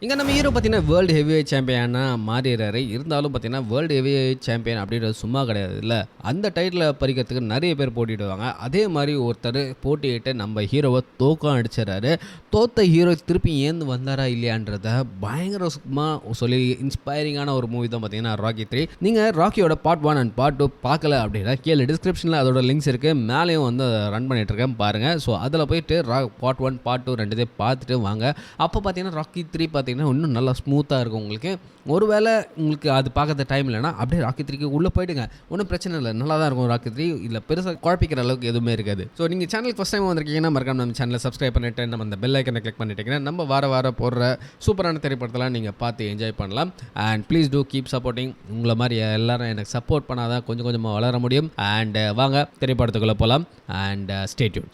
இங்கே நம்ம ஹீரோ பார்த்தீங்கன்னா வேர்ல்டு ஹெவிவெயிட் சாம்பியனாக மாறிடுறாரு. இருந்தாலும் பார்த்தீங்கன்னா வேர்ல்டு ஹெவிவெயிட் சாம்பியன் அப்படின்றது சும்மா கிடையாது இல்லை, அந்த டைட்டில் பறிக்கிறதுக்கு நிறைய பேர் போட்டிடுவாங்க. அதே மாதிரி ஒருத்தர் போட்டியிட்டு நம்ம ஹீரோவை தோக்கம் அடிச்சிடறாரு. தோத்த ஹீரோ திருப்பி ஏந்து வந்தாரா இல்லையான்றத பயங்கரமாக சொல்லி இன்ஸ்பைரிங்கான ஒரு மூவி தான் பார்த்தீங்கன்னா ராக்கி 3. நீங்கள் ராக்கியோட பார்ட் 1 அண்ட் பார்ட் 2 பார்க்கல அப்படின்னா கீழே டிஸ்கிரிப்ஷனில் அதோட லிங்க்ஸ் இருக்குது, மேலேயும் வந்து ரன் பண்ணிட்டு இருக்கேன் பாருங்கள். ஸோ அதில் போயிட்டு பார்ட் 1 பார்ட் 2 ரெண்டுத்தையும் பார்த்துட்டு வாங்க. அப்போ பார்த்தீங்கன்னா ராக்கி 3 பார்த்தீங்கன்னா இன்னும் நல்லா ஸ்மூத்தாக இருக்கும் உங்களுக்கு. ஒருவேளை உங்களுக்கு அது பார்க்கறது டைம் இல்லைனா அப்படியே ராக்கி 3க்கு உள்ளே போயிடுங்க, ஒன்றும் பிரச்சனை இல்லை, நல்லா தான் இருக்கும் ராக்கி 3. இல்லை பெருசாக குழப்பிக்கிற அளவுக்கு எதுவுமே இருக்காது. ஸோ நீங்கள் சேனலுக்கு ஃபஸ்ட் டைம் வந்திருக்கீங்கன்னா மறக்காம நம்ம சேனலை சப்ஸ்கிரைப் பண்ணிவிட்டு நம்ம அந்த பெல் ஐக்கனை கிளிக் பண்ணிட்டீங்கன்னா நம்ம வார போடுற சூப்பரான திரைப்படத்தெல்லாம் நீங்கள் பார்த்து என்ஜாய் பண்ணலாம். And please do keep supporting. உங்களை மாதிரி எல்லாரும் எனக்கு சப்போர்ட் பண்ணாதான் கொஞ்சம் கொஞ்சமாக வளர முடியும். அண்ட் வாங்க திரைப்படத்துக்குள்ளே போகலாம். And stay tune.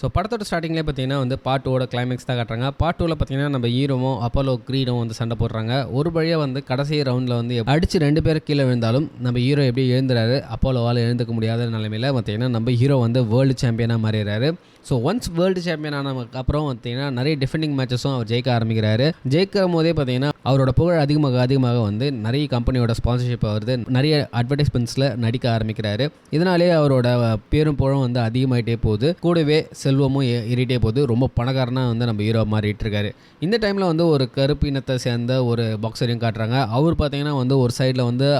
ஸோ படத்தோட ஸ்டார்டிங்லேயே பார்த்தீங்கன்னா வந்து பார்ட் 2 கிளைமேக்ஸ் தான் காட்டுறாங்க. பார்ட் 2ல் பார்த்தீங்கன்னா நம்ம ஹீரோவும் அப்போலோ க்ரீடும் வந்து சண்டை போடுறாங்க. ஒரு வழியாக வந்து கடைசி ரவுண்டில் வந்து அடித்து 2 பேர் கீழே விழுந்தாலும் நம்ம ஹீரோ எப்படி எழுந்துறாரு, அப்போலோவால் எழுந்துக்க முடியாத நிலைமையில் பார்த்தீங்கன்னா நம்ம ஹீரோ வந்து வேர்ல்டு சாம்பியனாக மாறிடுறாரு. ஸோ ஒன்ஸ் வேர்ல்டு சாம்பியன் ஆனதுக்கு அப்புறம் பார்த்தீங்கன்னா நிறைய டிஃபெண்டிங் மேட்சஸும் அவர் ஜெயிக்க ஆரம்பிக்கிறாரு. ஜெயிக்கும் போதே பார்த்தீங்கன்னா அவரோட புகழ் அதிகமாக வந்து நிறைய கம்பெனியோட ஸ்பான்சர்ஷிப் வருது, நிறைய அட்வர்டைஸ்மெண்ட்ஸில் நடிக்க ஆரம்பிக்கிறாரு. இதனாலே அவரோட பேரும் புகழும் வந்து அதிகமாகிட்டே போகுது, கூடவே செல்வமும் ஏறிட்டே போகுது. ரொம்ப பணக்காரனாக வந்து நம்ம ஹீரோ மாறிட்டு இருக்காரு. இந்த டைமில் வந்து ஒரு கருப்பு இனத்தை சேர்ந்த ஒரு பாக்ஸரையும் காட்டுறாங்க. அவர் பார்த்தீங்கன்னா வந்து ஒரு சைடில் வந்து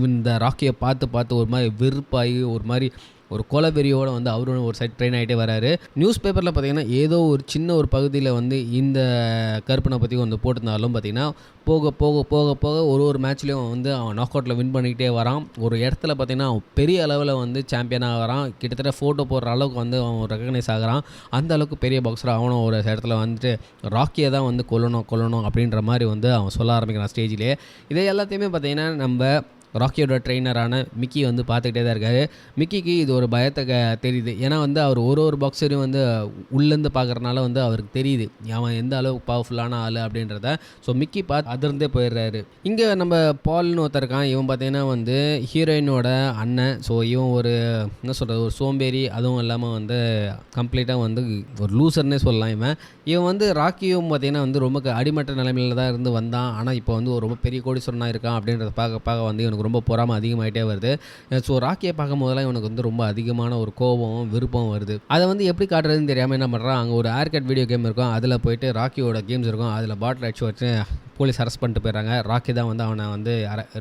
இந்த ராக்கியை பார்த்து ஒரு மாதிரி வெறுப்பாகி ஒரு கொலவெறியோடு வந்து அவரும் ஒரு சைட் ட்ரெயின் ஆகிட்டே வராரு. நியூஸ் பேப்பரில் பார்த்தீங்கன்னா ஏதோ ஒரு சின்ன ஒரு பகுதியில் வந்து இந்த கருப்பனை பற்றி வந்து போட்டிருந்தாலும் பார்த்தீங்கன்னா போக ஒரு மேட்ச்லேயும் வந்து அவன் நாக் அவுட்டில் வின் பண்ணிக்கிட்டே வரான். ஒரு இடத்துல பார்த்தீங்கன்னா அவன் பெரிய அளவில் வந்து சாம்பியனாக வரான். கிட்டத்தட்ட ஃபோட்டோ போடுற அளவுக்கு வந்து அவன் ரெகக்னைஸ் ஆகிறான். அந்த அளவுக்கு பெரிய பாக்ஸர் அவனும் ஒரு இடத்துல வந்துட்டு ராக்கியை தான் வந்து கொல்லணும் அப்படின்ற மாதிரி வந்து அவன் சொல்ல ஆரம்பிக்கிறான் ஸ்டேஜிலே. இதை எல்லாத்தையுமே பார்த்தீங்கன்னா நம்ம ராக்கியோட ட்ரெயினரான மிக்கி வந்து பார்த்துக்கிட்டே தான் இருக்காரு. மிக்கிக்கு இது ஒரு பயத்தை தெரியுது. ஏன்னா வந்து அவர் ஒரு பாக்ஸரையும் வந்து உள்ளேருந்து பார்க்குறனால வந்து அவருக்கு தெரியுது அவன் எந்த அளவுக்கு பவர்ஃபுல்லான ஆள் அப்படின்றத. ஸோ மிக்கி பார்த்து அதிர்ந்தே போயிடுறாரு. இங்கே நம்ம பால்னு ஒருத்தர் இருக்கான். இவன் பார்த்தீங்கன்னா வந்து ஹீரோயினோட அண்ணன். ஸோ இவன் ஒரு என்ன சொல்கிறது, ஒரு சோம்பேறி, அதுவும் இல்லாமல் வந்து கம்ப்ளீட்டாக வந்து ஒரு லூசர்னே சொல்லலாம். இவன் வந்து ராக்கியும் பார்த்தீங்கன்னா வந்து ரொம்ப அடிமட்ட நிலைமையில் தான் இருந்து வந்தான். ஆனால் இப்போ வந்து ஒரு ரொம்ப பெரிய கோடீஸ்வரனாக இருக்கான் அப்படின்றத பார்க்க வந்து இவனுக்கு ரொம்ப பொறாமை அதிகமாகிட்டே வருது. ஸோ ராக்கியை பார்க்கும் போதெல்லாம் இவனுக்கு வந்து ரொம்ப அதிகமான ஒரு கோபமும் விருப்பம் வருது. அதை வந்து எப்படி காட்டுறதுன்னு தெரியாமல் என்ன பண்ணுறான், அங்கே ஒரு ஏர்கட் வீடியோ கேம் இருக்கும், அதில் போயிட்டு ராக்கியோட கேம்ஸ் இருக்கும், அதில் பாட்டில் அடிச்சு வச்சு போலீஸ் அரெஸ்ட் பண்ணிட்டு போயிடுறாங்க. ராக்கி தான் வந்து அவனை வந்து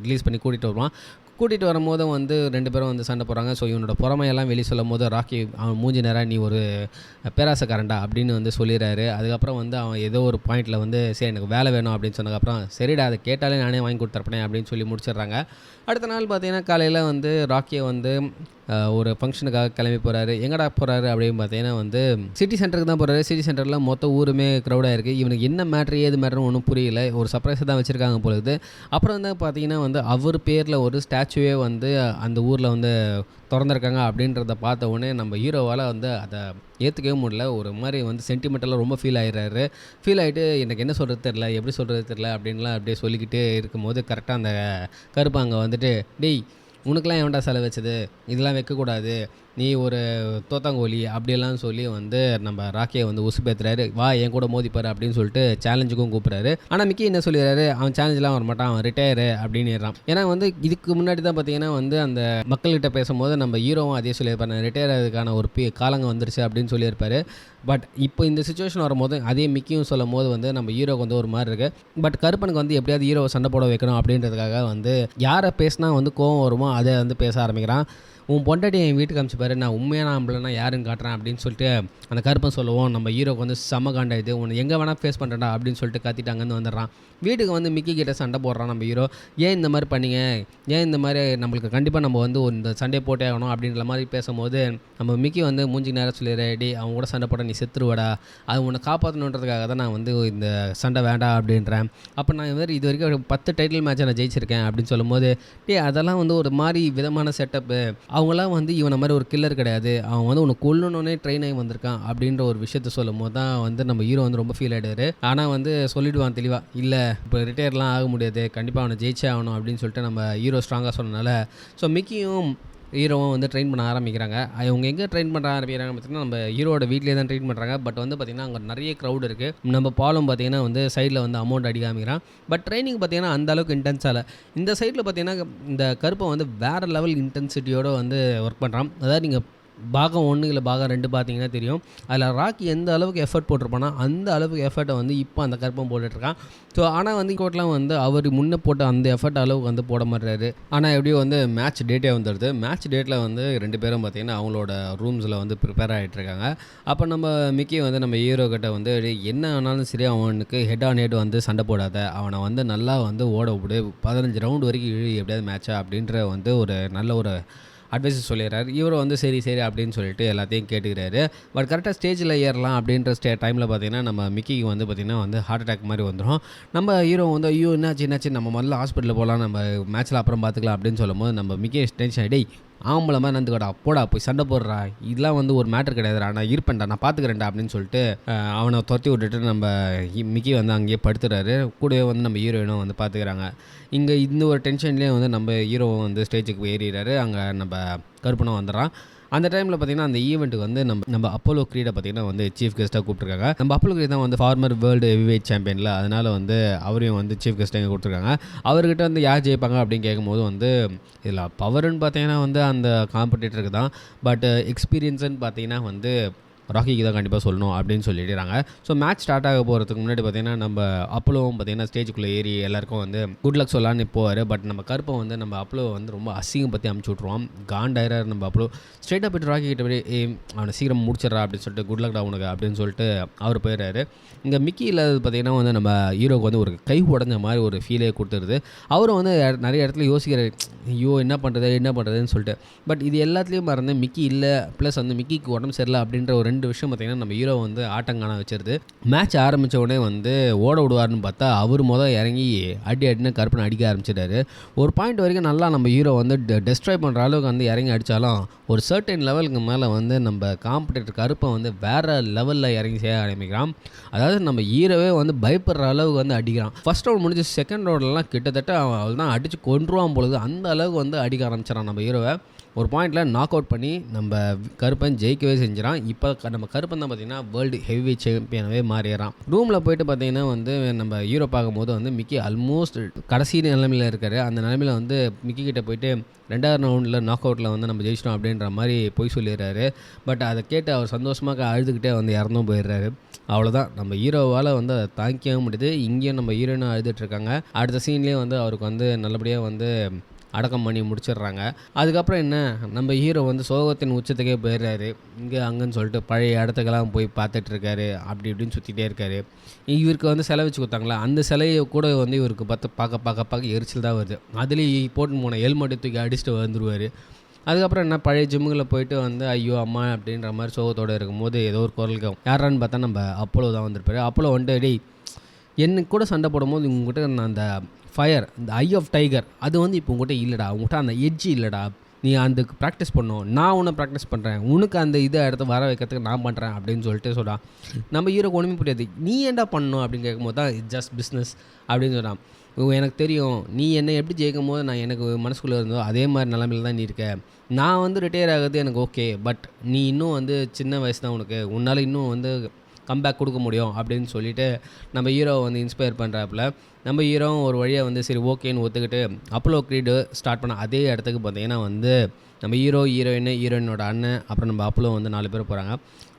ரிலீஸ் பண்ணி கூட்டிகிட்டு வரும்போதும் வந்து 2 பேரும் வந்து சண்டை போடுறாங்க. ஸோ இவனோட பொறாமையெல்லாம் வெளியே சொல்லும் போது ராக்கி அவன் மூஞ்சி நேராக நீ ஒரு பேராசக்காரண்டா அப்படின்னு வந்து சொல்லிடுறாரு. அதுக்கப்புறம் வந்து அவன் ஏதோ ஒரு பாயிண்டில் வந்து சரி எனக்கு வேலை வேணும் அப்படின்னு சொன்னதுக்கப்புறம் சரிடா அதை கேட்டாலே நானே வாங்கி கொடுத்துருப்பேன் அப்படின்னு சொல்லி முடிச்சிடுறாங்க. அடுத்த நாள் பார்த்தீங்கன்னா காலையில் வந்து ராக்கியை வந்து ஒரு ஃபங்க்ஷனுக்காக கிளம்பி போகிறாரு. எங்கடா போகிறாரு அப்படின்னு பார்த்தீங்கன்னா வந்து சிட்டி சென்டருக்கு தான் போகிறாரு. சிட்டி சென்டரில் மொத்த ஊருமே க்ரௌடாக இருக்குது. இவனுக்கு என்ன மேட்ரு ஏது மேட்ருன்னு ஒன்றும் புரியல. ஒரு சர்ப்ரைஸை தான் வச்சுருக்காங்க பொழுது. அப்புறம் வந்து பார்த்தீங்கன்னா வந்து அவர் பேரில் ஒரு ஸ்டாச்சுவே வந்து அந்த ஊரில் வந்து திறந்துருக்காங்க அப்படின்றத பார்த்த உடனே நம்ம ஹீரோவால் வந்து அதை ஏற்றுக்கவே முடியல. ஒரு மாதிரி வந்து சென்டிமெண்டலாக ரொம்ப ஃபீல் ஆகிடுறாரு. ஃபீல் ஆகிட்டு எனக்கு என்ன சொல்கிறது தெரில, எப்படி சொல்கிறது தெரில அப்படின்லாம் அப்படியே சொல்லிக்கிட்டே இருக்கும்போது கரெக்டாக அந்த கருப்பாங்க வந்துட்டு டேய் உனக்கெலாம் எவன்டா செலவு வச்சது, இதெல்லாம் வைக்கக்கூடாது, நீ ஒரு தோத்தாங்கோலி அப்படியெல்லாம் சொல்லி வந்து நம்ம ராக்கியை வந்து உசுப்பேத்துறாரு. வா என் கூட மோதிப்பார் அப்படின்னு சொல்லிட்டு சேலஞ்சுக்கும் கூப்பிட்றாரு. ஆனால் மிக்கி என்ன சொல்லிடுறாரு, அவன் சேலஞ்செலாம் வரமாட்டான், அவன் ரிட்டையரு அப்படின்னுறான். ஏன்னா வந்து இதுக்கு முன்னாடி தான் பார்த்தீங்கன்னா வந்து அந்த மக்கள்கிட்ட பேசும்போது நம்ம ஹீரோவும் அதே சொல்லியிருப்பாரு, ரிட்டையர் ஆகிறதுக்கான ஒரு காலங்க வந்துருச்சு அப்படின்னு சொல்லியிருப்பாரு. பட் இப்போ இந்த சுச்சுவேஷன் வரும்போது அதே மிக்கியும் சொல்லும் போது வந்து நம்ம ஹீரோக்கு வந்து ஒரு மாதிரி இருக்குது. பட் கருப்பனுக்கு வந்து எப்படியாவது ஹீரோவை சண்டை போட வைக்கணும் அப்படின்றதுக்காக வந்து யாரை பேசினா வந்து கோவம் வருமோ அதை வந்து பேச ஆரம்பிக்கிறான். உன் பொண்டாட்டி என் வீட்டுக்கு அமிச்சுப்பாரு, நான் உண்மையான ஆம்பளைனா யாருன்னு காட்டுறேன் அப்படின்னு சொல்லிட்டு அந்த கருப்பன் சொல்லுவோம். நம்ம ஹீரோக்கு வந்து செம்ம காண்டாயிடுது. உன்னை எங்கே வேணால் ஃபேஸ் பண்ணுறேன்டா அப்படின்னு சொல்லிட்டு கத்திட்டாங்கன்னு வந்துடுறான். வீட்டுக்கு வந்து மிக்கி கிட்ட சண்டை போடுறான் நம்ம ஹீரோ. ஏன் இந்த மாதிரி பண்ணீங்க, ஏன் இந்த மாதிரி நம்மளுக்கு கண்டிப்பாக நம்ம வந்து இந்த சண்டையை போட்டே ஆகணும் அப்படின்ற மாதிரி பேசும்போது நம்ம மிக்கி வந்து மூஞ்சி நேரம் சொல்லிடுறேடி, அவங்க கூட சண்டை போட நீ செத்துருவடா, அது உன்னை காப்பாற்றணுன்றதுக்காக தான் நான் வந்து இந்த சண்டை வேண்டாம் அப்படின்றேன். அப்போ நான் இது வரைக்கும் 10 டைட்டில் மேட்சை நான் ஜெயிச்சிருக்கேன் அப்படின்னு சொல்லும்போது அதெல்லாம் வந்து ஒரு மாதிரி விதமான செட்டப்பு, அவங்களாம் வந்து இவனை மாதிரி ஒரு கில்லர் கிடையாது, அவன் வந்து உன்னை கொல்லணுன்னே ட்ரெயின் ஆகி வந்திருக்கான் அப்படின்ற ஒரு விஷயத்த சொல்லும் போது தான் வந்து நம்ம ஹீரோ வந்து ரொம்ப ஃபீல் ஆகிடுவார். ஆனால் வந்து சொல்லிவிடுவான் தெளிவாக, இல்லை இப்போ ரிட்டையர்லாம் ஆக முடியாது, கண்டிப்பாக அவனை ஜெயிச்சே ஆகணும் அப்படின்னு சொல்லிட்டு நம்ம ஹீரோ ஸ்ட்ராங்காக சொன்னனால ஸோ மிக்கியும் ஹீரோவும் வந்து ட்ரெயின் பண்ண ஆரம்பிக்கிறாங்க. அவங்க எங்கே ட்ரெயின் பண்ண ஆரம்பிக்கிறாங்க பார்த்தீங்கன்னா, நம்ம ஹீரோட வீட்லேயே தான் ட்ரெயின் பண்ணுறாங்க. பட் வந்து பார்த்தீங்கன்னா, அங்கே நிறைய க்ரௌட் இருக்குது. நம்ம பாலும் பார்த்தீங்கன்னா வந்து சைடில் வந்து அமௌண்ட் அடிக்க ஆரம்பிக்கிறான். பட் ட்ரைனிங் பார்த்தீங்கன்னா அந்த அளவுக்கு இன்டென்ஸாக இல்லை. இந்த சைடில் பார்த்தீங்கன்னா இந்த கருப்பை வந்து வேறு லெவல் இன்டென்சிட்டியோடு வந்து ஒர்க் பண்ணுறான். அதாவது நீங்கள் பாகம் 1 இல்லை பாகம் 2 பார்த்தீங்கன்னா தெரியும். அதில் ராக்கி எந்த அளவுக்கு எஃபர்ட் போட்டிருப்பானா அந்த அளவுக்கு எஃபர்ட்டை வந்து இப்போ அந்த கருப்பம் போட்டுட்ருக்கான். ஸோ ஆனால் வந்து கோட்லாம் வந்து அவர் முன்னே போட்ட அந்த எஃபர்ட் அளவுக்கு வந்து போட மாட்டாரு. ஆனால் எப்படியோ வந்து மேட்ச் டேட்டே வந்துடுது. மேட்ச் டேட்டில் வந்து 2 பேரும் பார்த்திங்கன்னா அவங்களோட ரூம்ஸில் வந்து ப்ரிப்பேர் ஆகிட்டுருக்காங்க. அப்போ நம்ம மிக்கி வந்து நம்ம ஹீரோ கிட்ட வந்து என்ன ஆனாலும் சரி அவனுக்கு ஹெட் ஆன் ஹெட் வந்து சண்டை போடாத, அவனை வந்து நல்லா வந்து ஓட விடு, 15 ரவுண்டு வரைக்கும் இழு எப்படியாவது மேட்சா அப்படின்ற வந்து ஒரு நல்ல ஒரு அட்வைஸ் சொல்லிடுறாரு. இவரும் வந்து சரி அப்படின்னு சொல்லிட்டு எல்லாத்தையும் கேட்டுக்கிறாரு. பட் கரெக்டாக ஸ்டேஜில் ஏறலாம் அப்படின்ற டைமில் பார்த்தீங்கன்னா நம்ம மிக்கிக்கு வந்து பார்த்திங்கன்னா வந்து ஹார்ட் அட்டாக் மாதிரி வந்துடும். நம்ம ஹீரோ வந்து ஐயோ என்னாச்சு நம்ம முதல்ல ஹாஸ்பிட்டலில் போகலாம், நம்ம மேட்ச்சில் அப்புறம் பார்த்துக்கலாம் அப்படின்னு சொல்லும்போது நம்ம மிக்கி டென்ஷன் ஆகிடே ஆம்பளை மாதிரி நந்துக்கடா போடா போய் சண்டை போடுறா, இதெல்லாம் வந்து ஒரு மேட்டர் கிடையாதுடா, நான் இருப்பேன்டா, நான் பார்த்துக்கிறேன்டா அப்படின்னு சொல்லிட்டு அவனை துரத்தி விட்டுட்டு நம்ம மிக்கி வந்து அங்கேயே படுத்துறாரு. கூடவே வந்து நம்ம ஹீரோயினும் வந்து பார்த்துக்கிறாங்க. இங்கே இந்த ஒரு டென்ஷன்லேயே வந்து நம்ம ஹீரோ வந்து ஸ்டேஜுக்கு ஏறிடுறாரு. அங்கே நம்ம கருப்பனும் வந்துடுறான். அந்த டைமில் பார்த்திங்கன்னா அந்த ஈவெண்ட்டுக்கு வந்து நம்ம அப்போலோ க்ரீடை பார்த்திங்கன்னா வந்து சீஃப் கெஸ்ட்டாக கூப்பிட்ருக்காங்க. நம்ம அப்போலோ க்ரீட் தான் வந்து ஃபார்மர் வேர்ல்டு ஹெவிவெயிட் சாம்பியனில், அதனால் வந்து அவரையும் வந்து சீஃப் கெஸ்ட்டாக இங்கே கொடுத்துருக்காங்க. அவர்கிட்ட வந்து யார் ஜெயிப்பாங்க அப்படின்னு கேட்கும்போது வந்து இதில் பவர்னு பார்த்தீங்கன்னா வந்து அந்த காம்படிட்டருக்கு தான், பட் எக்ஸ்பீரியன்ஸுன்னு பார்த்தீங்கன்னா வந்து ராக்கிக்கு தான் கண்டிப்பாக சொல்லணும் அப்படின்னு சொல்லிடுறாங்க. ஸோ மேட்ச் ஸ்டார்ட் ஆக போகிறதுக்கு முன்னாடி பார்த்திங்கன்னா நம்ம அப்போலோவும் பார்த்திங்கன்னா ஸ்டேஜுக்குள்ளே ஏறி எல்லாருக்கும் வந்து குட் லக் சொல்லலான்னு போவார். பட் நம்ம கருப்பை வந்து நம்ம அப்போலோ வந்து ரொம்ப அசிங்கம் பற்றி அமுச்சு விட்ருவோம். காண்டாயிரார் நம்ம அப்போலோ. ஸ்ட்ரெயிட்டாக போய்ட்டு ராக்கி கிட்ட போய் அவனை சீக்கிரம் முடிச்சிடறா அப்படின்னு சொல்லிட்டு குட் லக்டா உனக்கு அப்படின்னு சொல்லிட்டு அவர் போயிடுறாரு. இங்கே மிக்கி இல்லாதது பார்த்திங்கன்னா வந்து நம்ம ஹீரோக்கு வந்து ஒரு கை உடஞ்ச மாதிரி ஒரு ஃபீலே கொடுத்துருது. அவரும் வந்து நிறைய இடத்துல யோசிக்கிறார், ஐயோ என்ன பண்ணுறதுன்னு சொல்லிட்டு. பட் இது எல்லாத்துலேயும் மறந்து மிக்கி இல்லை, ப்ளஸ் வந்து மிக்கிக்கு உடம்பு சரியில்லை அப்படின்ற ஒரு 2 விஷயம் பார்த்திங்கன்னா நம்ம ஹீரோ வந்து ஆட்டங்கான வச்சிருது. மேட்ச் ஆரம்பித்த உடனே வந்து ஓட விடுவார்னு பார்த்தா அவர் இறங்கி அடின்னு கருப்பனை அடிக்க ஆரம்பிச்சிட்டாரு. ஒரு பாயிண்ட் வரைக்கும் நல்லா நம்ம ஹீரோ வந்து டெஸ்ட்ராய் பண்ணுற அளவுக்கு வந்து இறங்கி அடித்தாலும் ஒரு சர்டன் லெவலுக்கு மேலே வந்து நம்ம காம்படிட்டர் கருப்பை வந்து வேறு லெவலில் இறங்கி செய்ய ஆரம்பிக்கிறான். அதாவது நம்ம ஹீரோவே வந்து பயப்படுற அளவுக்கு வந்து அடிக்கிறான். ஃபர்ஸ்ட் ரவுண்ட் முடிஞ்சு செகண்ட் ரவுண்ட்லாம் கிட்டத்தட்ட அவள் தான் அடித்து கொன்றுவான் பொழுது அந்த அளவுக்கு வந்து அடிக்க ஆரம்பிச்சிடான் நம்ம ஹீரோவை. ஒரு பாயிண்டில் நாக் அவுட் பண்ணி நம்ம கருப்பன் ஜெயிக்கவே செஞ்சிடான். இப்போ நம்ம கருப்பன் தான் பார்த்திங்கன்னா வேர்ல்டு ஹெவி சாம்பியனாகவே மாறிடுறான். ரூமில் போய்ட்டு பார்த்திங்கன்னா வந்து நம்ம ஹீரோ பார்க்கும்போது வந்து மிக்கி ஆல்மோஸ்ட் கடைசி நிலைமையில் இருக்கார். அந்த நிலைமையில் வந்து மிக்கி கிட்டே போயிட்டு 2வது ரவுண்டில் நாக் அவுட்டில் வந்து நம்ம ஜெயிச்சிட்டோம் அப்படின்ற மாதிரி போய் சொல்லிடுறாரு. பட் அதை கேட்டு அவர் சந்தோஷமாக அழுதுகிட்டே வந்து இறந்தும் போயிடுறாரு. அவ்வளோதான், நம்ம ஹீரோவால் வந்து அதை தாங்கிக்கவும் முடியுது. இங்கேயும் நம்ம ஹீரோயினும் அழுதுட்டுருக்காங்க. அடுத்த சீன்லேயே வந்து அவருக்கு வந்து நல்லபடியாக வந்து அடக்கம் பண்ணி முடிச்சிடுறாங்க. அதுக்கப்புறம் என்ன, நம்ம ஹீரோ வந்து சோகத்தின் உச்சத்துக்கே போயிடுறாரு. இங்கே அங்கேன்னு சொல்லிட்டு பழைய இடத்துக்கெல்லாம் போய் பார்த்துட்ருக்காரு. அப்படி இப்படின்னு சுற்றிட்டே இருக்காரு. இவருக்கு வந்து சிலை வச்சு கொடுத்தாங்களா, அந்த சிலையை கூட வந்து இவருக்கு பார்க்க எரிச்சல் தான் வருது. அதுலேயும் போட்டு போன ஹெல்மெட்டை தூக்கி அடிச்சுட்டு வந்துடுவார். அதுக்கப்புறம் என்ன, பழைய ஜிம்முகளில் போயிட்டு வந்து ஐயோ அம்மா அப்படின்ற மாதிரி சோகத்தோடு இருக்கும்போது ஏதோ ஒரு குரல் யாரான்னு பார்த்தா நம்ம அப்போலோ தான் வந்திருப்பாரு. அப்போலோ வந்துட்டு டேய் எனக்கு கூட சண்டை போடும்போது உங்ககிட்ட நான் அந்த ஃபயர், இந்த ஐ ஆஃப் டைகர் அது வந்து இப்போ உங்கள்கிட்ட இல்லைடா, உங்கள்கிட்ட அந்த எட்ஜ் இல்லைடா, நீ அதுக்கு ப்ராக்டிஸ் பண்ணணும், நான் உன்னை ப்ராக்டிஸ் பண்ணுறேன், உனக்கு அந்த இதை எடுத்து வர வைக்கிறதுக்கு நான் பண்ணுறேன் அப்படின்னு சொல்லிட்டு சொல்கிறான். நம்ம ஹீரோக்கு ஒன்றுமே புரியாது. நீ ஏன்டா பண்ணணும் அப்படின்னு கேட்கும்போது தான் இட்ஸ் ஜஸ்ட் பிஸ்னஸ் அப்படின்னு சொல்கிறான். எனக்கு தெரியும் நீ என்னை எப்படி ஜெயிக்கும் போது நான் எனக்கு மனசுக்குள்ளே இருந்தோ அதே மாதிரி நிலமையில தான் நீ இருக்க. நான் வந்து ரிட்டையர் ஆகிறது எனக்கு ஓகே, பட் நீ இன்னும் வந்து சின்ன வயசு தான் உனக்கு, உன்னால் இன்னும் வந்து கம்பேக் கொடுக்க முடியும் அப்படின்னு சொல்லிட்டு நம்ம ஹீரோவை வந்து இன்ஸ்பயர் பண்ணுறாப்புல. நம்ம ஹீரோவும் ஒரு வழியாக வந்து சரி ஓகேன்னு ஒத்துக்கிட்டு அப்போலோ க்ரீடு ஸ்டார்ட் பண்ண அதே இடத்துக்கு பார்த்தீங்கன்னா வந்து நம்ம ஹீரோயினோட அண்ணன் அப்புறம் நம்ம அப்போலோ வந்து 4 பேர் போகிறாங்க.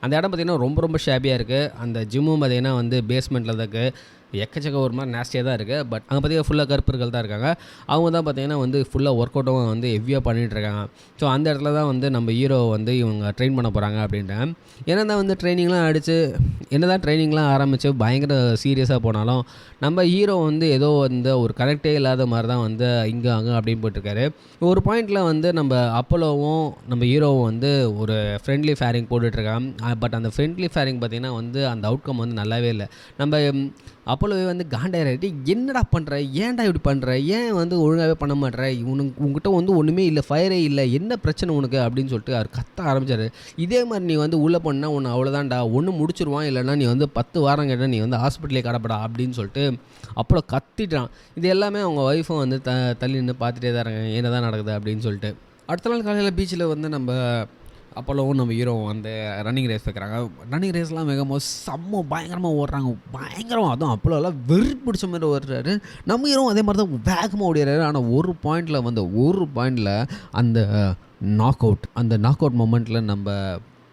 அந்த இடம் பார்த்திங்கன்னா ரொம்ப ஷேபியாக இருக்குது. அந்த ஜிம்மும் பார்த்திங்கன்னா வந்து பேஸ்மெண்ட்டில் தான் இருக்குது. எக்கச்சக்க ஒரு மாதிரி நேஸ்டியாக தான் இருக்குது. பட் அங்கே பார்த்திங்கன்னா ஃபுல்லாக கருப்பர்கள் தான் இருக்காங்க. அவங்க தான் பார்த்திங்கன்னா வந்து ஃபுல்லாக ஒர்க் அவுட்டும் வந்து ஹெவியாக பண்ணிகிட்ருக்காங்க. ஸோ அந்த இடத்துல தான் வந்து நம்ம ஹீரோ வந்து இவங்க ட்ரெயின் பண்ண போகிறாங்க அப்படின்ட்டு. ஏன்னா தான் வந்து ட்ரைனிங்லாம் ஆரம்பித்து பயங்கர சீரியஸாக போனாலும் நம்ம ஹீரோ வந்து ஏதோ வந்து ஒரு கனெக்டே இல்லாத மாதிரி தான் வந்து இங்கே அங்கே அப்படின்னு போட்டிருக்காரு. ஒரு பாயிண்டில் வந்து நம்ம அப்போலோவும் நம்ம ஹீரோவும் வந்து ஒரு ஃப்ரெண்ட்லி ஃபேரிங் போட்டுட்ருக்காங்க. பட் அந்த ஃப்ரெண்ட்லி ஃபேரிங் பார்த்திங்கன்னா வந்து அந்த அவுட்கம் வந்து நல்லாவே இல்லை. நம்ம அப்போலோவே வந்து காண்டாயிராட்டி என்னடா பண்ணுற, ஏன்டா இப்படி பண்ணுற, ஏன் வந்து ஒழுங்காகவே பண்ண மாட்டேற, உங்ககிட்ட வந்து ஒன்றுமே இல்லை, ஃபயரே இல்லை, என்ன பிரச்சனை உனக்கு அப்படின்னு சொல்லிட்டு அவர் கத்த ஆரம்பிச்சார். இதே மாதிரி நீ வந்து உள்ளே பண்ணால் ஒன்று அவ்வளோதான்டா, ஒன்று முடிச்சிருவான், இல்லைனா நீ வந்து 10 வாரம் கேட்டால் நீ வந்து ஹாஸ்பிட்டலே கடப்படா அப்படின்னு சொல்லிட்டு அப்போலோ கத்திட்டான். இது எல்லாமே அவங்க ஒய்ஃபும் வந்து தள்ளி நின்று பார்த்துட்டே தான் இருக்காங்க என்ன தான் நடக்குது அப்படின்னு சொல்லிட்டு. அடுத்த நாள் காலையில் பீச்சில் வந்து நம்ம அப்போலவும் நம்ம ஹீரோ வந்து ரன்னிங் ரேஸ் வைக்கிறாங்க. ரன்னிங் ரேஸ்லாம் வைக்கும்போது பயங்கரமாக ஓடுறாங்க. பயங்கரமாக அதுவும் அப்போலாம் வெறி பிடிச்ச மாதிரி ஓடுறாரு. நம்ம ஹீரோ அதே மாதிரி தான் வேகமாக ஓடிடுறாரு. ஆனால் ஒரு பாயிண்டில் அந்த நாக் அவுட் மொமெண்ட்டில் நம்ம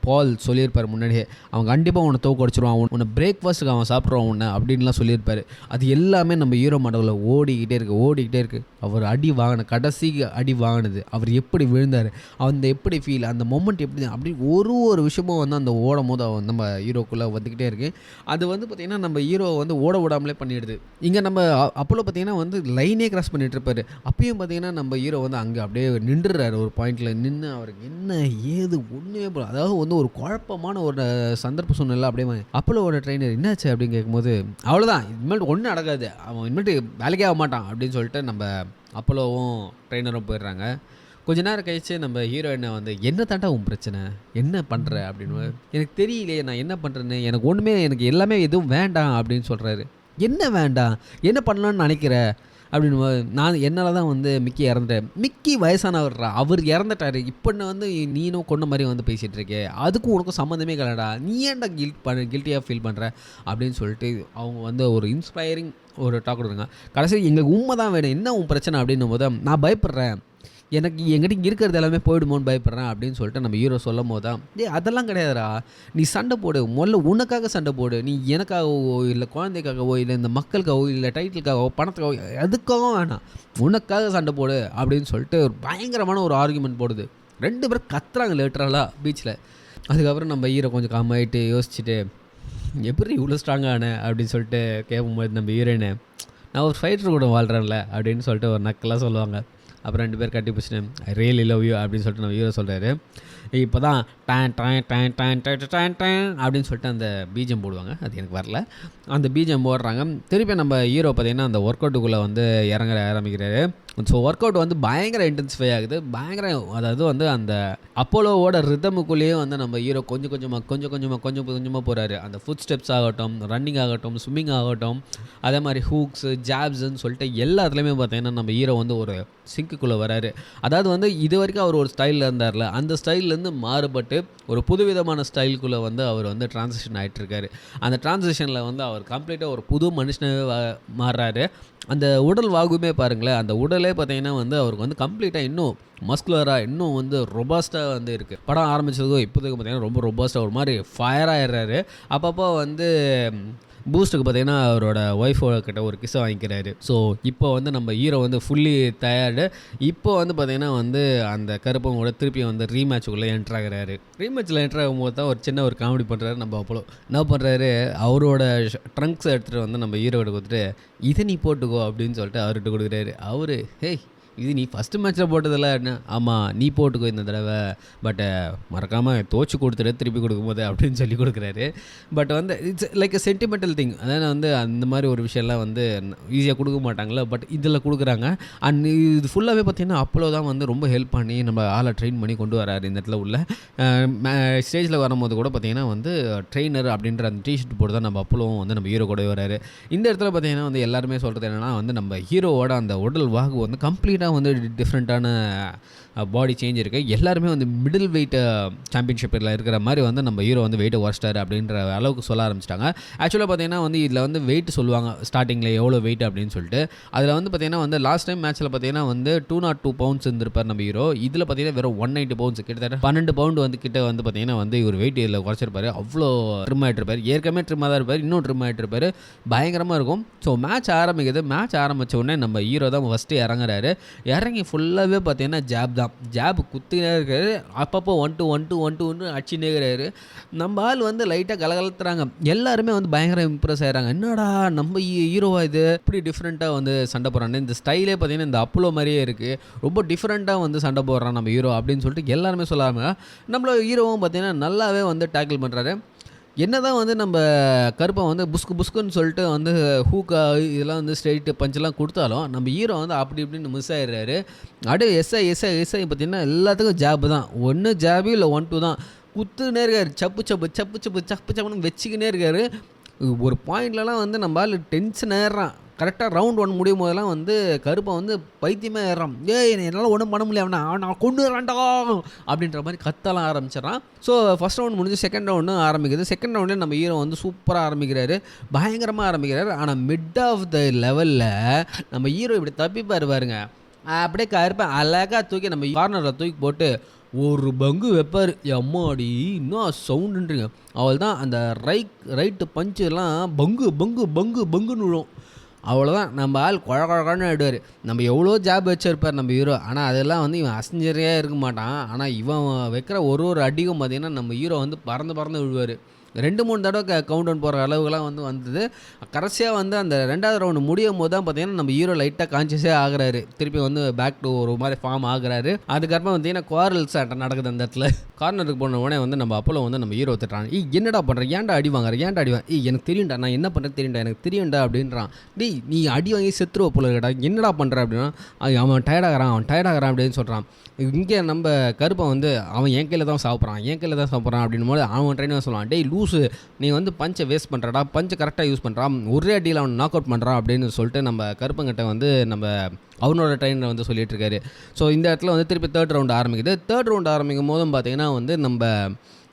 பால் சொல்லியிருப்பார் முன்னாடியே, அவன் கண்டிப்பாக உன்னை தோக்கடிச்சிருவான், உன்னை பிரேக்ஃபாஸ்ட்டுக்கு அவன் சாப்பிட்ருவான் உன்னை அப்படின்லாம் சொல்லியிருப்பார். அது எல்லாமே நம்ம ஹீரோ மடவில் ஓடிக்கிட்டே இருக்குது. அவர் கடைசி அடி வாங்கினது, அவர் எப்படி விழுந்தார், அந்த எப்படி ஃபீல், அந்த மொமெண்ட் எப்படி அப்படி ஒரு விஷயமும் வந்து அந்த ஓடும் போது அவன் நம்ம ஹீரோக்குள்ளே வந்துக்கிட்டே இருக்குது. அது வந்து பார்த்திங்கன்னா நம்ம ஹீரோ வந்து ஓட விடாமலே பண்ணிடுது. இங்கே நம்ம அப்போல பார்த்திங்கன்னா வந்து லைனே கிராஸ் பண்ணிகிட்ருப்பார். அப்பயும் பார்த்திங்கன்னா நம்ம ஹீரோ வந்து அங்கே அப்படியே நின்றுறாரு. ஒரு பாயிண்டில் நின்று அவருக்கு என்ன ஏது ஒன்றுமே போல, அதாவது வந்து ஒரு குழப்பமான ஒரு சந்தர்ப்ப சூழ்நிலை. அப்படியே அப்போலோட ட்ரெயினர் என்னாச்சு அப்படின்னு கேட்கும்போது, அவ்வளோதான், இனிமேல் ஒன்றும் நடக்காது, அவன் இனிமேட்டு வேலைக்கே ஆக மாட்டான் அப்படின்னு சொல்லிட்டு நம்ம அப்போலோவும் ட்ரெயினரும் போயிடுறாங்க. கொஞ்ச நேரம் கழிச்சு நம்ம ஹீரோயினை வந்து, என்ன தாண்டா உன் பிரச்சனை, என்ன பண்ணுற அப்படின்னு, எனக்கு தெரியலையே நான் என்ன பண்ணுறேன்னு, எனக்கு எல்லாமே எதுவும் வேண்டாம் அப்படின்னு சொல்கிறாரு. என்ன வேண்டாம், என்ன பண்ணலான்னு நினைக்கிற அப்படின்னு. நான் என்னால் தான் வந்து மிக்கி இறந்துட்டேன். மிக்கி வயசானவர்றா, அவர் இறந்துட்டாரு, இப்போ வந்து நீனும் கொண்ட மாதிரி வந்து பேசிகிட்டு இருக்கே, அதுக்கும் உனக்கும் சம்மந்தமே கிடையாடா, நீ ஏன்டா கில்ட்டியாக ஃபீல் பண்ணுற அப்படின்னு சொல்லிட்டு அவங்க வந்து ஒரு இன்ஸ்பைரிங் ஒரு டாக் கொடுக்குறாங்க. கடைசி எங்களுக்கு உண்மை தான் வேணும், என்ன உன் பிரச்சனை அப்படின்னும் போது, நான் பயப்படுறேன், எனக்கு எங்கிட்ட இருக்கிறது எல்லாமே போயிடுமோன்னு பயப்படுறேன் அப்படின்னு சொல்லிட்டு நம்ம ஹீரோ சொல்லும் போது தான், அதெல்லாம் கிடையாதுடா, நீ சண்டை போடு, முதல்ல உனக்காக சண்டை போடு, நீ எனக்காகவோ இல்லை குழந்தைக்காகவோ இல்லை இந்த மக்களுக்காகவோ இல்லை டைட்டிலுக்காகவோ பணத்துக்காகவோ எதுக்காகவும் வேணாம், உனக்காக சண்டை போடு அப்படின்னு சொல்லிட்டு ஒரு பயங்கரமான ஒரு ஆர்குமெண்ட் போடுது. 2 பேரும் கத்துறாங்க லிட்டரலாக பீச்சில். அதுக்கப்புறம் நம்ம ஹீரோ கொஞ்சம் காமாயிட்டு யோசிச்சுட்டு, எப்படி இவ்வளோ ஸ்ட்ராங்கான அப்படின்னு சொல்லிட்டு கேட்கும்போது நம்ம ஹீரோயினை, நான் ஒரு ஃபைட்டர் கூட வாழ்கிறேன்ல அப்படின்னு சொல்லிட்டு ஒரு நக்கலாக சொல்லுவாங்க. அப்புறம் 2 பேர் கட்டி பிடிச்சிட்டு, ஐ ரியலி லவ் யூ அப்படின்னு சொல்லிட்டு நம்ம ஹீரோ சொல்கிறாரு. இப்போ தான் டேன் டேன் டேன் டேன் டேன் டேன் டேன் அப்படின்னு சொல்லிட்டு அந்த பீஜம் போடுவாங்க, அது எனக்கு வரல, அந்த பீஜம் போடுறாங்க. திருப்பி நம்ம ஹீரோ பார்த்திங்கன்னா அந்த ஒர்க் அவுட்டுக்குள்ளே வந்து ஆரம்பிக்கிறாரு. ஸோ ஒர்க் அவுட் வந்து பயங்கர இன்டென்சிஃபை ஆகுது, அதாவது வந்து அந்த அப்போலோவோட ரிதமுக்குள்ளேயே வந்து நம்ம ஹீரோ கொஞ்சம் கொஞ்சமாக போகிறாரு. அந்த ஃபுட் ஸ்டெப்ஸ் ஆகட்டும், ரன்னிங் ஆகட்டும், ஸ்விம்மிங் ஆகட்டும், அதே மாதிரி ஹூக்ஸு ஜாப்ஸுன்னு சொல்லிட்டு எல்லாத்துலேயுமே பார்த்திங்கன்னா நம்ம ஹீரோ வந்து ஒரு சிங்க்குள்ளே வராரு. அதாவது வந்து இது வரைக்கும் அவர் ஒரு ஸ்டைலில் இருந்தார்ல, அந்த ஸ்டைல்லேருந்து மாறுபட்டு ஒரு புதுவிதமான ஸ்டைலுக்குள்ளே வந்து அவர் வந்து ட்ரான்சிஷன் ஆகிட்டுருக்காரு. அந்த ட்ரான்சிஷனில் வந்து அவர் கம்ப்ளீட்டாக ஒரு புது மனுஷனாகவே மாறுறாரு. அந்த உடல் வாகுமே பாருங்களேன், அந்த உடலே பார்த்திங்கன்னா வந்து அவருக்கு வந்து கம்ப்ளீட்டாக இன்னும் மஸ்குலராக இன்னும் வந்து ரொபாஸ்ட்டாக வந்து இருக்குது. படம் ஆரம்பித்ததுக்கும் இப்போதைக்கு பார்த்திங்கன்னா ரொம்ப ரொபாஸ்ட்டாக ஒரு மாதிரி ஃபயர் ஆகிடுறாரு. அப்பப்போ வந்து பூஸ்ட்டுக்கு பார்த்திங்கன்னா அவரோட ஒய்ஃபோட ஒரு கிஸ்ஸை வாங்கிக்கிறாரு. ஸோ இப்போ வந்து நம்ம ஹீரோ வந்து ஃபுல்லி டயர்டு. இப்போ வந்து பார்த்திங்கன்னா வந்து அந்த கருப்பவங்களோட திருப்பி வந்து ரீமேட்சுக்குள்ளே என்ட்ராகிறாரு. ரீமேட்சில் என்ட்ராகும்போது தான் ஒரு சின்ன ஒரு காமெடி பண்ணுறாரு நம்ம அப்போலோ. என்ன பண்ணுறாரு, அவரோட ட்ரங்க்ஸை எடுத்துகிட்டு வந்து நம்ம ஹீரோட கொடுத்துட்டு, இதை நீ போட்டுக்கோ அப்படின்னு சொல்லிட்டு அவர்கிட்ட கொடுக்குறாரு. அவரு, ஹேய் இது நீ ஃபஸ்ட்டு மேட்ச்சில் போட்டதில்ல என்ன, ஆமாம் நீ போட்டுக்கோ இந்த தடவை, பட் மறக்காமல் தோச்சு கொடுத்துட்டு திருப்பி கொடுக்கும்போது அப்படின்னு சொல்லி கொடுக்குறாரு. பட் வந்து it's like a sentimental thing. அதாவது வந்து அந்த மாதிரி ஒரு விஷயம்லாம் வந்து ஈஸியாக கொடுக்க மாட்டாங்களே, பட் இதில் கொடுக்குறாங்க. அண்ட் இது ஃபுல்லாகவே பார்த்திங்கன்னா அப்போலோ தான் வந்து ரொம்ப ஹெல்ப் பண்ணி நம்ம ஆளை ட்ரெயின் பண்ணி கொண்டு வராரு. இந்த இடத்துல உள்ள ஸ்டேஜில் வரும்போது கூட பார்த்திங்கன்னா வந்து ட்ரெயினர் அப்படின்ற அந்த டிஷர்ட் போட்டு தான் நம்ம அப்போலோவும் வந்து நம்ம ஹீரோ கூட வராரு. இந்த இடத்துல பார்த்திங்கன்னா வந்து எல்லாருமே சொல்கிறது என்னென்னா வந்து நம்ம ஹீரோவோட அந்த உடல் வாகு வந்து கம்ப்ளீட்டாக வந்து டிஃப்ரெண்ட்டான பாடி சேஞ்ச் இருக்குது. எல்லாருமே வந்து மிடில் வெயிட் சாம்பியன்ஷிப்பில் இருக்கிற மாதிரி வந்து நம்ம ஹீரோ வந்து வெயிட்டை உடச்சிட்டாரு அப்படின்ற அளவுக்கு சொல்ல ஆரம்பிச்சிட்டாங்க. ஆக்சுவலாக பார்த்தீங்கன்னா வந்து இதில் வந்து வெயிட் சொல்லுவாங்க ஸ்டார்டிங்கில் எவ்வளோ வெயிட் அப்படின்னு சொல்லிட்டு. அதில் வந்து பார்த்திங்கன்னா வந்து லாஸ்ட் டைம் மேட்ச்சில் பார்த்திங்கன்னா வந்து 202 பவுண்ட்ஸ் இருந்திருப்பார் நம்ம ஹீரோ. இதில் பார்த்திங்கன்னா வெறும் 190 பவுண்ட்ஸ், கிட்டத்தட்ட 12 பவுண்டு வந்து கிட்ட வந்து பார்த்திங்கன்னா வந்து இவர் வெயிட் இதில் குறைச்சிருப்பார். அவ்வளோ ட்ரிம் ஆகிட்டு இருப்பார். ஏற்கனவே ட்ரிம்மாக தான் இருப்பார், இன்னும் ட்ரிம் ஆகிட்டு இருப்பார். பயங்கரமாக இருக்கும். ஸோ மேட்ச் ஆரம்பிக்குது. மேட்ச் ஆரம்பித்த உடனே நம்ம ஹீரோ தான் ஃபஸ்ட்டு இறங்குறாரு. இறங்கி ஃபுல்லாகவே பார்த்தீங்கன்னா ஜாப் தான், ஜாப் குத்தினே இருக்காரு. அப்பப்போ 1-2 அடிச்சுனே இருக்கிறாரு. நம்ம ஆள் வந்து லைட்டாக கலகலத்துறாங்க. எல்லாருமே வந்து பயங்கர இம்ப்ரெஸ் ஆகிறாங்க. என்னடா நம்ம ஹீரோவா இது இப்படி டிஃப்ரெண்ட்டாக வந்து சண்டை போடுறாங்க, இந்த ஸ்டைலே பார்த்தீங்கன்னா இந்த அப்போலோ மாதிரியே இருக்குது, ரொம்ப டிஃப்ரெண்ட்டாக வந்து சண்டை போடுறான் நம்ம ஹீரோ அப்படின்னு சொல்லிட்டு எல்லாருமே சொல்லாமல் நம்மளோட ஹீரோவும் பார்த்தீங்கன்னா நல்லாவே வந்து டேக்கிள் பண்ணுறாரு. என்ன தான் வந்து நம்ம கருப்பன் வந்து புஸ்குன்னு சொல்லிட்டு வந்து ஹூக்கா இதெல்லாம் வந்து ஸ்ட்ரெயிட்டு பஞ்செல்லாம் கொடுத்தாலும் நம்ம ஹீரோ வந்து அப்படி இப்படின்னு மிஸ் ஆகிடுறாரு. அப்படியே எஸ்ஐ பார்த்திங்கன்னா எல்லாத்துக்கும் ஜாப்பு தான், ஒன்று ஜாபு இல்லை 1-2 தான். குத்துனே இருக்காரு, சப்புன்னு வச்சுக்கினே இருக்காரு. ஒரு பாயிண்ட்லலாம் வந்து நம்ம ஆள் டென்ஷன் ஆயிடுறான். கரெக்டாக ரவுண்ட் 1 முடியும் போதெல்லாம் வந்து கருப்பன் வந்து பைத்தியமே ஏறான். ஏய் என்னால் ஒன்றும் பண்ண முடியல, அவனை நான் கொண்டு வரேன்டா அப்படின்ற மாதிரி கத்தலாம் ஆரம்பிச்சிடறான். ஸோ ஃபஸ்ட் ரவுண்ட் முடிஞ்சு செகண்ட் ரவுண்டு ஆரம்பிக்குது. செகண்ட் ரவுண்டில் நம்ம ஹீரோ வந்து சூப்பராக ஆரம்பிக்கிறாரு, பயங்கரமாக ஆரம்பிக்கிறாரு. ஆனால் மிட் ஆஃப் த லெவலில் நம்ம ஹீரோ இப்படி தப்பிப்பார் பாருங்க, அப்படியே கருப்பேன் அழகாக தூக்கி நம்ம கார்னரில் தூக்கி போட்டு ஒரு பங்கு வைப்பார். அம்மாடி இன்னும் சவுண்டுன்றீங்க, அவள் தான் அந்த ரைட்டு பஞ்சு எல்லாம் பங்கு பங்கு பங்கு பங்குன்னு விழும். அவ்வளோதான், நம்ம ஆள் குழன்னு ஆகிடுவார். நம்ம எவ்வளோ ஜாப் வச்சுருப்பார் நம்ம ஹீரோ, ஆனால் அதெல்லாம் வந்து இவன் அசஞ்சரியே இருக்க மாட்டான். ஆனால் இவன் வைக்கிற ஒரு அடிக்கும் பார்த்திங்கன்னா நம்ம ஹீரோ வந்து பறந்து விழுவார். 2-3 தடவை கவுண்ட் டவுன் போகிற அளவுக்குலாம் வந்தது. கடைசியாக வந்து அந்த 2வது ரவுண்டு முடியும் போது தான் பார்த்திங்கன்னா நம்ம ஹீரோ லைட்டாக கான்சியஸே ஆகுறாரு, திருப்பி வந்து பேக் டு ஒரு மாதிரி ஃபார்ம் ஆகுறாரு. அதுக்கப்புறம் பார்த்திங்கன்னா குவாரல்ஸ் நடக்குது அந்த இடத்துல. கார்னருக்கு போன உடனே வந்து நம்ம அப்போலோ வந்து நம்ம ஹீரோ திட்டுறான். என்னடா பண்ணுறேன், ஏன்டா அடி வாங்குற, ஏன்டா அடி வாங்க, எனக்கு தெரியும்டா, நான் என்ன பண்ணுறது தெரியும்டா, எனக்கு தெரியும்டா அப்படின்றான். நீ அடி வாங்கி செத்துருவ போல இருக்கடா, என்னடா பண்ணுற அப்படின்னா, அவன் டயர்டாகிறான் அப்படின்னு சொல்கிறான். இங்கே நம்ம கருப்பன் வந்து அவன் என் கையில் தான் சாப்பிட்றான் அப்படின்னும் போது அவன் ட்ரெயினர் சொல்லுவான், டேய் லூஸு, நீ வந்து பஞ்சை வேஸ்ட் பண்ணுறடா, பஞ்சை கரெக்டாக யூஸ் பண்ணுறான், ஒரே அடியில் அவன் நாக் அவுட் பண்ணுறான் அப்படின்னு சொல்லிட்டு நம்ம கருப்பங்கிட்ட வந்து நம்ம அவனோட ட்ரெயினர் வந்து சொல்லிட்டு இருக்காரு. ஸோ இந்த இடத்துல வந்து திருப்பி தேர்ட் ரவுண்டு ஆரம்பிக்குது. தேர்ட் ரவுண்டு ஆரம்பிக்கும் போதும் பார்த்தீங்கன்னா வந்து நம்ம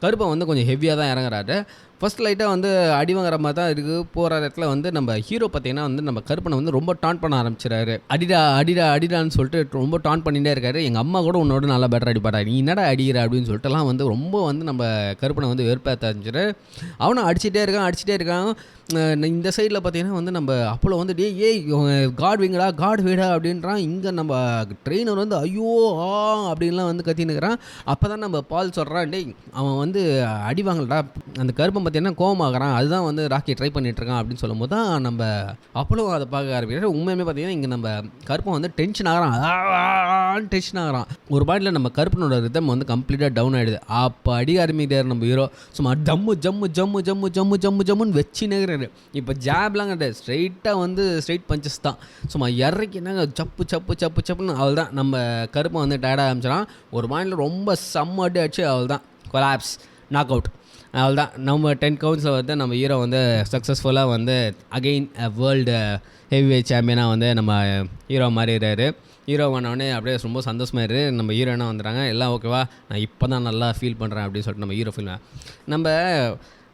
கருப்பன் வந்து கொஞ்சம் ஹெவியாக தான் இறங்குறாரு. ஃபஸ்ட் லைட்டாக வந்து அடி வாங்குற மாதிரி தான் இருக்குது. போகிற இடத்துல வந்து நம்ம ஹீரோ பார்த்தீங்கன்னா வந்து நம்ம கருப்பனை வந்து ரொம்ப டான் பண்ண ஆரம்பிச்சிடாரு. அடிடான்னு சொல்லிட்டு ரொம்ப டான் பண்ணிகிட்டே இருக்காரு. எங்கள் அம்மா கூட உன்னோட நல்லா பெட்டர் அடிப்பாடா, நீ என்னடா அடிக்கிற அப்படின்னு சொல்லிட்டுலாம் வந்து ரொம்ப வந்து நம்ம கருப்பனை வந்து வெறுப்பேற்ற ஆரம்பிச்சிட்டு அவனை அடிச்சிட்டே இருக்கான். இந்த சைடில் பார்த்தீங்கன்னா வந்து நம்ம அப்போலோ வந்து ஏய் காட் வீடா அப்படின்றான். இங்கே நம்ம ட்ரெயினர் வந்து ஐயோ அப்படின்லாம் வந்து கத்தினுக்கிறான். அப்போ தான் நம்ம பால் சொல்கிறான், டேய் அவன் வந்து அடி வாங்கலடா, அந்த கருப்பன் பார்த்தீங்கன்னா கோவமாகறான், அதுதான் வந்து ராக்கி ட்ரை பண்ணிட்டுருக்கான் அப்படின்னு சொல்லும் போது தான் நம்ம அப்போலோ அதை பார்க்க ஆரம்பிக்கிறார். உண்மையுமே பார்த்தீங்கன்னா இங்கே நம்ம கருப்பன் வந்து டென்ஷன் ஆகிறான். ஒரு பாயிண்டில் நம்ம கருப்பனோட ரிதம் வந்து கம்ப்ளீட்டாக டவுன் ஆகிடுது. அப்போ அடி ஆரம்பிக்கிறார் நம்ம ஹீரோ. சும்மா ஜம்முன்னு வச்சு நேர்றாரு. இப்போ ஜாப்லாம் கிடையாது, ஸ்ட்ரைட்டாக வந்து ஸ்ட்ரைட் பஞ்சஸ் தான். சும்மா இறக்கினாங்க சப்புன்னு. அவள் தான் நம்ம கருப்பன் வந்து டயர்டாக ஆரம்பிச்சிடான். ஒரு பாயிண்டில் ரொம்ப செம்ம அடி அடிச்சு அவள் தான் கொலாப்ஸ், நாக் அவுட். அவள் தான் நம்ம 10 கவுண்ட்ஸில் வந்து நம்ம ஹீரோ வந்து சக்ஸஸ்ஃபுல்லாக வந்து அகெயின் வேர்ல்டு ஹெவிவெயிட் சாம்பியனாக வந்து நம்ம ஹீரோ மாறிடுறாரு. ஹீரோ பண்ணோடனே அப்படியே ரொம்ப சந்தோஷமாயிரு. நம்ம ஹீரோனா வந்துடுறாங்க, எல்லாம் ஓகேவா, நான் இப்போ தான் நல்லா ஃபீல் பண்ணுறேன் அப்படின்னு சொல்லிட்டு நம்ம ஹீரோ ஃபீல் நம்ம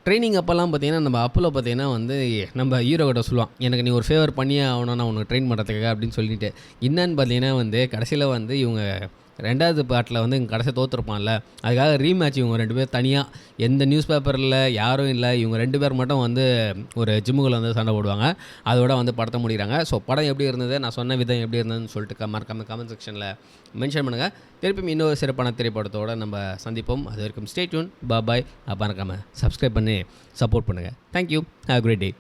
ட்ரைனிங் அப்போல்லாம் பார்த்தீங்கன்னா நம்ம அப்போலோ பார்த்தீங்கன்னா வந்து நம்ம ஹீரோ கிட்ட சொல்லுவான், எனக்கு நீ ஒரு ஃபேவர் பண்ணியே ஆகணும் நான் உனக்கு ட்ரெயின் பண்ணுறதுக்காக அப்படின்னு சொல்லிட்டு. என்னன்னு பார்த்தீங்கன்னா வந்து கடைசியில் வந்து இவங்க 2வது பார்ட்டில் வந்து இங்கே கடைசியாக தோற்றுருப்பான்ல, அதுக்காக ரீமேட்ச் இவங்க 2 பேர் தனியாக, எந்த நியூஸ் பேப்பரில் யாரும் இல்லை, இவங்க 2 பேர் மட்டும் வந்து ஒரு ஜிம்முக்குள்ள வந்து சண்டை போடுவாங்க. அதோட வந்து படத்தை முடிகிறாங்க. ஸோ படம் எப்படி இருந்தது, நான் சொன்ன விதம் எப்படி இருந்ததுன்னு சொல்லிட்டு மறக்காம கமெண்ட் செக்ஷனில் மென்ஷன் பண்ணுங்கள். திருப்பி இன்னொரு சிறப்பான திரைப்படத்தோடு நம்ம சந்திப்போம். அது வரைக்கும் ஸ்டே டியூன், பாய். மறக்காமல் சப்ஸ்கிரைப் பண்ணி சப்போர்ட் பண்ணுங்கள். Thank you, have a great day.